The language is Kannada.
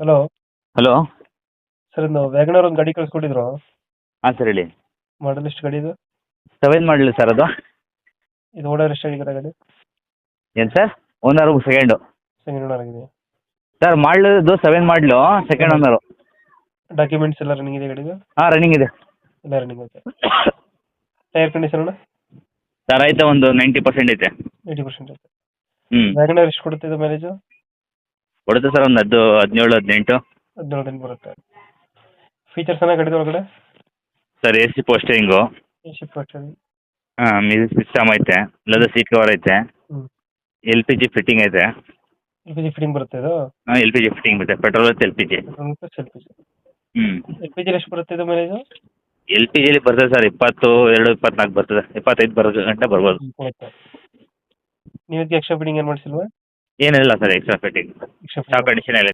ಹಲೋ. ಹಲೋ. ಸರ್ ನಾವು ವ್ಯಾಗನರ್ ಒಂದು ಗಾಡಿ ಕಳ್ಸ್ಕೊಟ್ಟಿದ್ರು. ಹಾಂ ಸರ್ ಹೇಳಿ. ಮಾಡಲ್ ಎಷ್ಟು ಗಾಡಿ ಇದು? 7 ಮಾಡಲಿ ಸರ್ ಅದು. ಇದು ಓನರ್ ಎಷ್ಟಾಗಿದ್ದಾರೆ ಗಾಡಿ? ಏನು sir? Owner second. Second owner ಆಗಿದೆ. ಸರ್ ಮಾಡಲು 7 ಮಾಡಲು ಸೆಕೆಂಡ್ ಓನರು. ಡಾಕ್ಯುಮೆಂಟ್ಸ್ ಎಲ್ಲ ರನ್ನಿಂಗ್ ಇದೆ ಗಾಡಿದು? ಹಾಂ ರನ್ನಿಂಗ್ ಇದೆ. ಎಲ್ಲ ರನ್ನಿಂಗ್ ಐತೆ. ಟೈರ್ ಕಂಡೀಷನ್ ಅಣ್ಣ? ಸರ್ ಐತೆ ಒಂದು 90% ಐತೆ. 80% ಐತೆ. ಹ್ಞೂ. ವ್ಯಾಗನರ್ ಎಷ್ಟು ಕೊಡುತ್ತೆ ಇದು ಮೈಲೇಜು? ಕೊಡುತ್ತೆ ಸರ್ ಒಂದು 17 18. 17 ದಿನ ಬರುತ್ತೆ. ಫೀಚರ್ಸ್ ಏನ ಗಾಡಿದ ಒಳಗಡೆ? Sir AC ಪೋಸ್ಟರಿಂಗು. AC ಪೋಸ್ಟರಿಂಗ್. ಹಾಂ ಮ್ಯೂಸಿಕ್ ಸಿಸ್ಟಮ್ ಐತೆ, ಲೆದರ್ ಸೀಟ್ ಕವರ್ ಐತೆ, ಹ್ಞೂ. LPG ಫಿಟ್ಟಿಂಗ್ ಐತೆ. LPG ಫಿಟ್ಟಿಂಗ್ ಬರುತ್ತೆ ಇದು? ಹಾಂ LPG ಫಿಟ್ಟಿಂಗ್ ಬರುತ್ತೆ, ಪೆಟ್ರೋಲ್ ವಿತ್ LPG. LPG. ಹ್ಞೂ. LPG ಎಷ್ಟು ಬರುತ್ತೆ ಇದು ಮೈಲೇಜು? LPGಲಿ ಬರ್ತದೆ ಸರ್ 22 24 ಬರ್ತದೆ, 25 ಬರೋ ಗಂಟೆ ಬರ್ಬೋದು. ನೀವು ಎಕ್ಸ್ಟ್ರಾ ಫಿಟ್ಟಿಂಗ್ ಏನು ಮಾಡಿಸಿಲ್ವಾ? ಏನಿಲ್ಲ sir extra fitting. Extra shop addition ಎಲ್ಲ